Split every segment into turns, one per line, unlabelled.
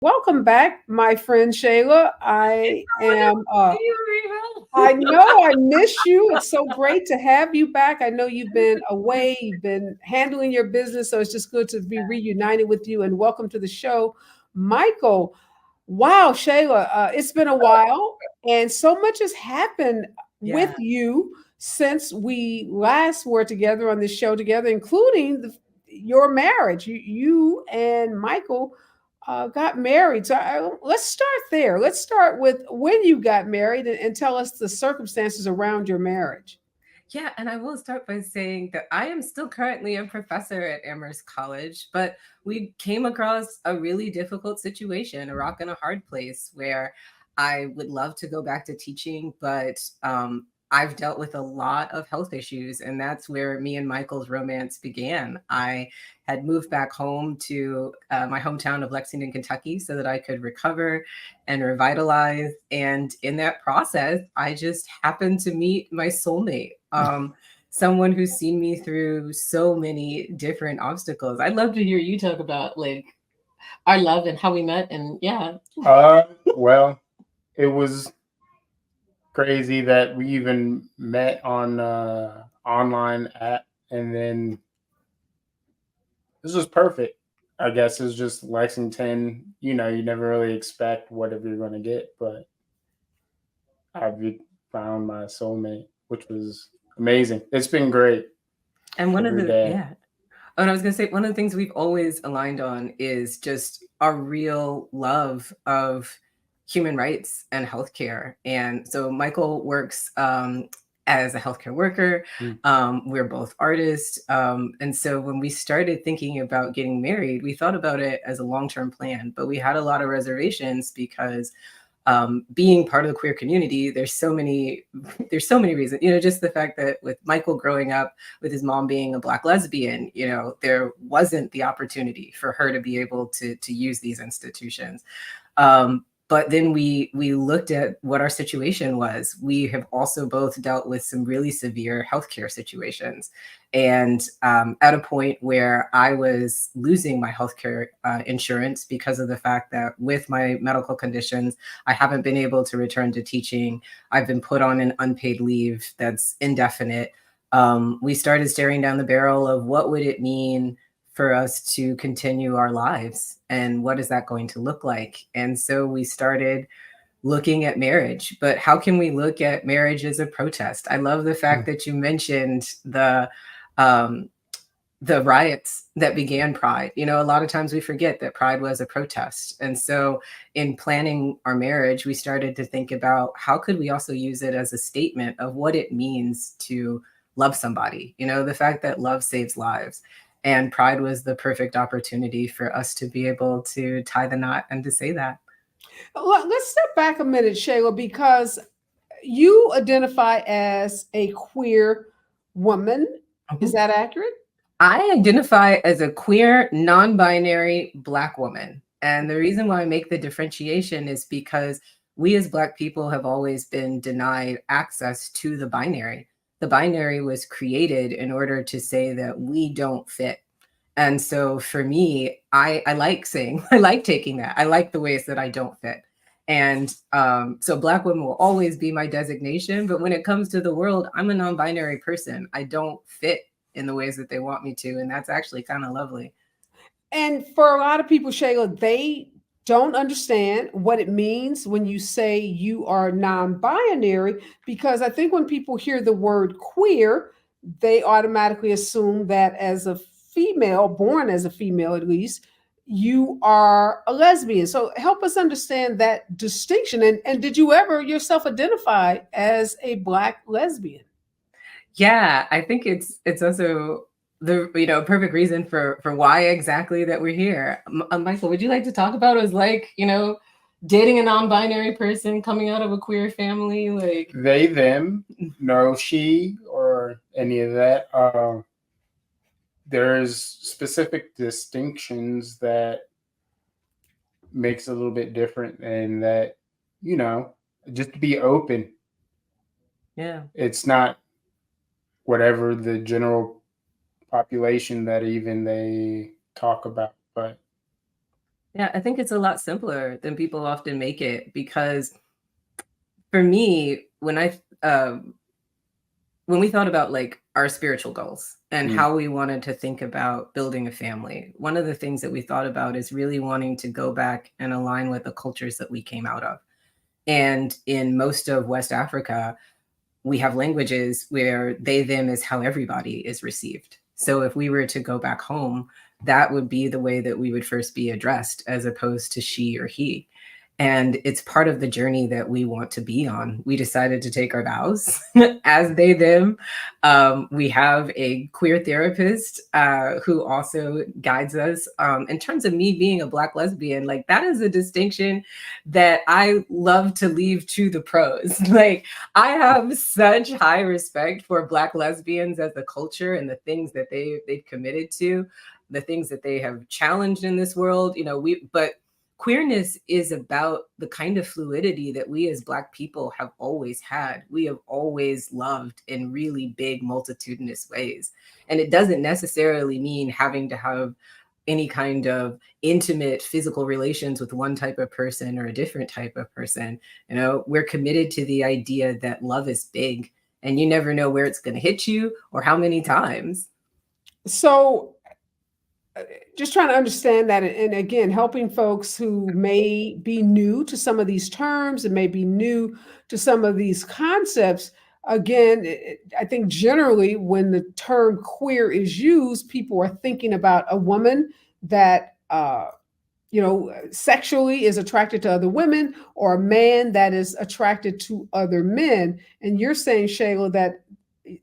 Welcome back, my friend Shayla. I
So
am
wonderful to see you,
I
Areva.
know I miss you. It's so great to have you back. I know you've been away, you've been handling your business, so it's just good to be reunited with you and welcome to the show. Michael, wow, Shayla, it's been a while and so much has happened with
Yeah.
you since we last were together on this show together, including your marriage. You and Michael got married. Let's start there. Let's start with when you got married and tell us the circumstances around your marriage.
Yeah, and I will start by saying that I am still currently a professor at Amherst College, but we came across a really difficult situation, a rock and a hard place where I would love to go back to teaching, but I've dealt with a lot of health issues, and that's where me and Michael's romance began. I had moved back home to my hometown of Lexington, Kentucky, so that I could recover and revitalize. And in that process, I just happened to meet my soulmate, someone who's seen me through so many different obstacles. I'd love to hear you talk about like our love and how we met. And yeah,
Well, it was crazy that we even met on online app, and then this was perfect. I guess it was just Lexington. You never really expect whatever you're going to get, but I found my soulmate, which was amazing. It's been great
and one of
every
the
day.
yeah. Oh, and I was gonna say one of the things we've always aligned on is just our real love of human rights and healthcare. And so Michael works as a healthcare worker.
Mm.
We're both artists, and so when we started thinking about getting married, we thought about it as a long-term plan, but we had a lot of reservations because being part of the queer community, there's so many reasons, just the fact that with Michael growing up with his mom being a Black lesbian, there wasn't the opportunity for her to be able to use these institutions. But then we looked at what our situation was. We have also both dealt with some really severe healthcare situations, and at a point where I was losing my healthcare insurance because of the fact that with my medical conditions, I haven't been able to return to teaching. I've been put on an unpaid leave that's indefinite. We started staring down the barrel of what would it mean for us to continue our lives and what is that going to look like. And so we started looking at marriage, but how can we look at marriage as a protest? I love the fact that you mentioned um, the riots that began Pride. A lot of times we forget that Pride was a protest. And so in planning our marriage, we started to think about how could we also use it as a statement of what it means to love somebody, the fact that love saves lives. And Pride was the perfect opportunity for us to be able to tie the knot and to say that.
Let's step back a minute, Shayla, because you identify as a queer woman. Is
Mhm.
that accurate?
I identify as a queer, non binary Black woman. And the reason why I make the differentiation is because we as Black people have always been denied access to the binary. The binary was created in order to say that we don't fit. And so for me, I like saying, I like taking that. I like the ways that I don't fit. And so Black women will always be my designation. But when it comes to the world, I'm a non binary person. I don't fit in the ways that they want me to. And that's actually kind of lovely.
And for a lot of people, Shayla, they don't understand what it means when you say you are non binary, because I think when people hear the word queer, they automatically assume that as a female, born as a female at least, you are a lesbian. So help us understand that distinction. And did you ever yourself identify as a Black lesbian?
Yeah, I think it's also the perfect reason for why exactly that we're here. Michael, would you like to talk about as like dating a non-binary person coming out of a queer family like
They, them, no, she, or any of that. There's specific distinctions that makes it a little bit different, and that you know, just to be open.
yeah.
It's not whatever the general population that even they talk about, but
Yeah, I think it's a lot simpler than people often make it, because for me, when we thought about like our spiritual goals and
Mm.
how we wanted to think about building a family, one of the things that we thought about is really wanting to go back and align with the cultures that we came out of. And in most of West Africa, we have languages where they, them is how everybody is received. So if we were to go back home, that would be the way that we would first be addressed, as opposed to she or he. And it's part of the journey that we want to be on. We decided to take our vows as they, them. We have a queer therapist who also guides us. In terms of me being a Black lesbian, like that is a distinction that I love to leave to the pros. Like, I have such high respect for Black lesbians as a culture and the things that they've committed to, the things that they have challenged in this world. But queerness is about the kind of fluidity that we as Black people have always had. We have always loved in really big, multitudinous ways. And it doesn't necessarily mean having to have any kind of intimate physical relations with one type of person or a different type of person. We're committed to the idea that love is big, and you never know where it's going to hit you or how many times.
So just trying to understand that, and again, helping folks who may be new to some of these terms and may be new to some of these concepts. Again, I think generally when the term queer is used, people are thinking about a woman that sexually is attracted to other women, or a man that is attracted to other men. And you're saying, Shayla, that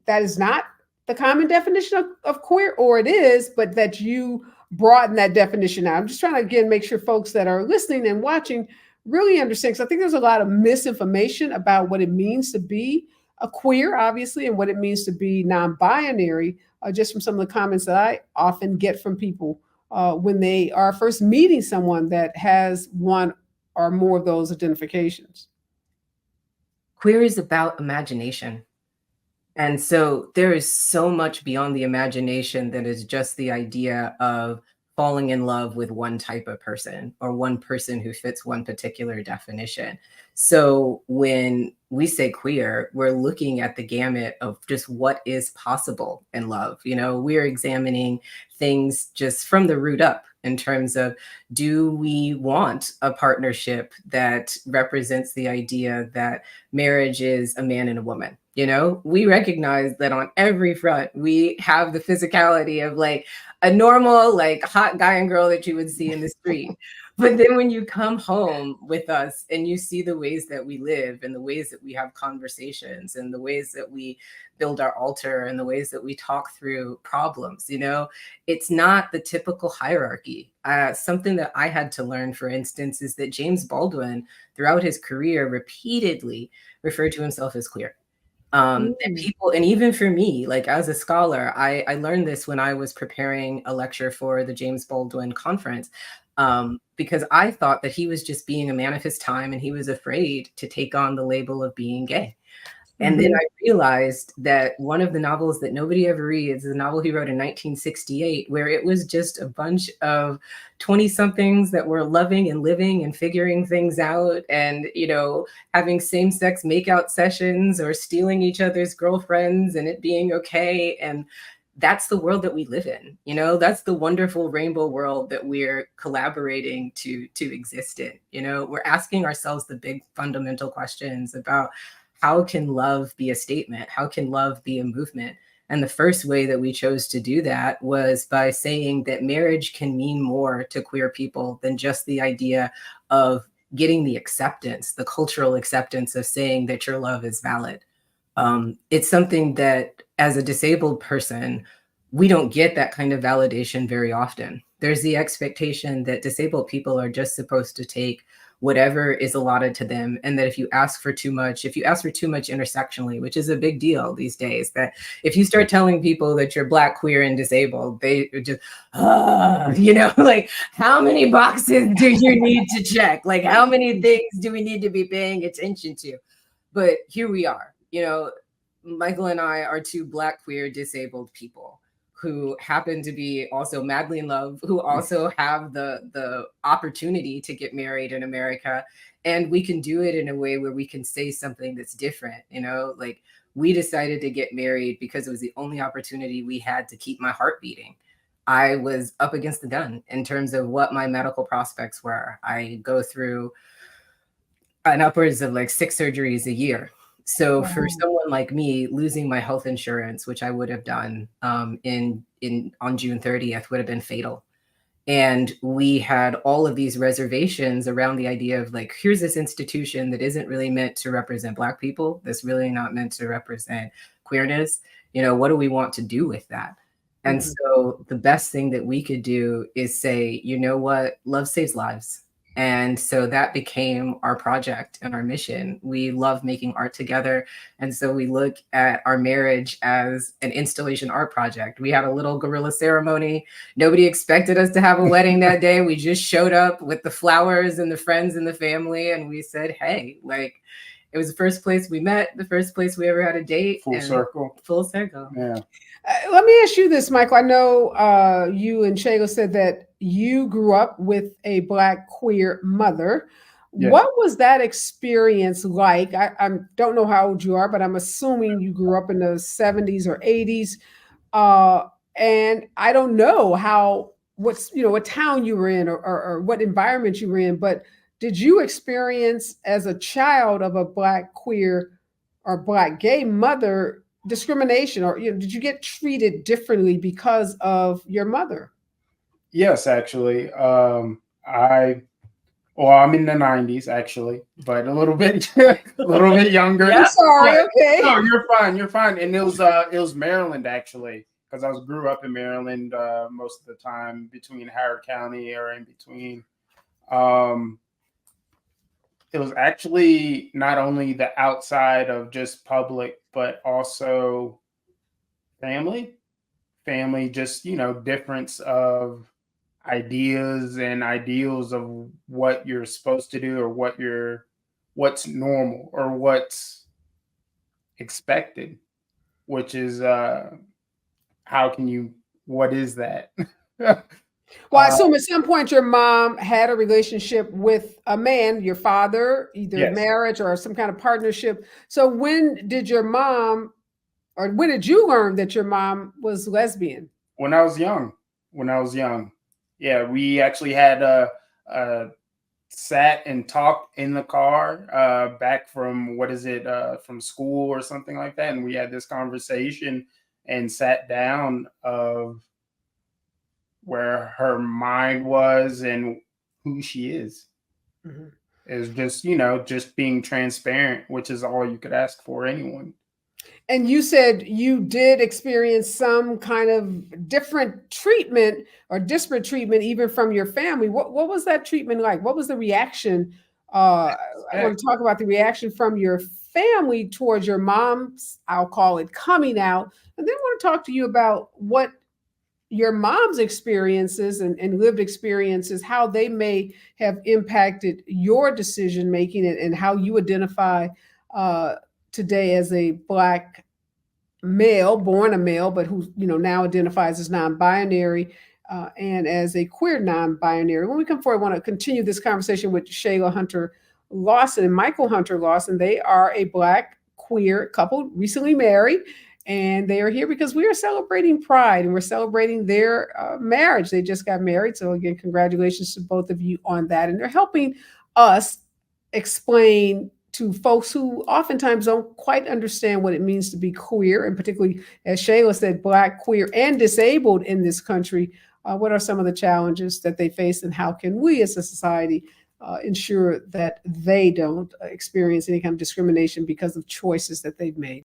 that is not the common definition of queer, or it is, but that you broaden that definition out. I'm just trying to, again, make sure folks that are listening and watching really understand, because I think there's a lot of misinformation about what it means to be a queer, obviously, and what it means to be non-binary, just from some of the comments that I often get from people when they are first meeting someone that has one or more of those identifications.
Queer is about imagination. And so there is so much beyond the imagination that is just the idea of falling in love with one type of person or one person who fits one particular definition. So when we say queer, we're looking at the gamut of just what is possible in love. We're examining things just from the root up, in terms of, do we want a partnership that represents the idea that marriage is a man and a woman? We recognize that on every front, we have the physicality of like a normal, like hot guy and girl that you would see in the street. But then when you come home with us and you see the ways that we live and the ways that we have conversations and the ways that we build our altar and the ways that we talk through problems, it's not the typical hierarchy. Something that I had to learn, for instance, is that James Baldwin, throughout his career, repeatedly referred to himself as queer. And people, and even for me, like as a scholar, I learned this when I was preparing a lecture for the James Baldwin conference, because I thought that he was just being a man of his time and he was afraid to take on the label of being gay. And then I realized that one of the novels that nobody ever reads is a novel he wrote in 1968, where it was just a bunch of 20-somethings that were loving and living and figuring things out and, having same-sex makeout sessions or stealing each other's girlfriends and it being okay. And that's the world that we live in. That's the wonderful rainbow world that we're collaborating to exist in. We're asking ourselves the big fundamental questions about, how can love be a statement? How can love be a movement? And the first way that we chose to do that was by saying that marriage can mean more to queer people than just the idea of getting the acceptance, the cultural acceptance of saying that your love is valid. It's something that as a disabled person, we don't get that kind of validation very often. There's the expectation that disabled people are just supposed to take whatever is allotted to them, and that if you ask for too much intersectionally, which is a big deal these days, that if you start telling people that you're Black, queer, and disabled, they just, like, how many boxes do you need to check? Like, how many things do we need to be paying attention to? But here we are, Michael and I are two Black, queer, disabled people who happen to be also madly in love, who also have the opportunity to get married in America. And we can do it in a way where we can say something that's different, you know, like we decided to get married because it was the only opportunity we had to keep my heart beating. I was up against the gun in terms of what my medical prospects were. I go through an upwards of like 6 surgeries a year. So for someone like me, losing my health insurance, which I would have done in on June 30th, would have been fatal. And we had all of these reservations around the idea of like, here's this institution that isn't really meant to represent Black people. That's really not meant to represent queerness. You know, what do we want to do with that? And so the best thing that we could do is say, you know what, love saves lives. And so that became our project and our mission. We love making art together. And so we look at our marriage as an installation art project. We had a little guerrilla ceremony. Nobody expected us to have a wedding that day. We just showed up with the flowers and the friends and the family. And we said, hey, like, it was the first place we met, the first place we ever had a date.
Full circle.
Full circle.
Yeah.
Let me ask you this, Michael. I know you and Shayla said that you grew up with a Black queer mother.
Yes.
What was that experience like? I don't know how old you are, but I'm assuming you grew up in the 70s or 80s. And I don't know what town you were in or what environment you were in, but did you experience as a child of a Black queer or Black gay mother discrimination, or did you get treated differently because of your mother?
Yes, actually. I'm in the 90s actually, but a little bit younger.
I'm sorry. Okay.
No, you're fine. And it was Maryland actually, because I grew up in Maryland most of the time, between Howard County or in between. It was actually not only the outside of just public, but also family, just, difference of ideas and ideals of what you're supposed to do, or what's normal or what's expected, which is, what is that?
Well, I assume at some point your mom had a relationship with a man, your father, either
Yes.
marriage or some kind of partnership. So when did you learn that your mom was lesbian?
When I was young. Yeah, we actually had sat and talked in the car back from from school or something like that, and we had this conversation and sat down of where her mind was and who she is.
Mm-hmm.
Is just, just being transparent, which is all you could ask for anyone.
And you said you did experience some kind of different treatment or disparate treatment, even from your family. What was that treatment like? What was the reaction? I want to talk about the reaction from your family towards your mom's, I'll call it, coming out. And then I want to talk to you about what your mom's experiences and lived experiences, how they may have impacted your decision making, and how you identify today as a Black male, born a male, but who now identifies as non-binary, and as a queer non-binary. When we come forward, I want to continue this conversation with Shayla Hunter-Lawson and Michael Hunter-Lawson. They are a Black queer couple, recently married. And they are here because we are celebrating Pride, and we're celebrating their marriage. They just got married. So again, congratulations to both of you on that. And they're helping us explain to folks who oftentimes don't quite understand what it means to be queer, and particularly, as Shayla said, Black, queer, and disabled in this country. What are some of the challenges that they face, and how can we as a society ensure that they don't experience any kind of discrimination because of choices that they've made?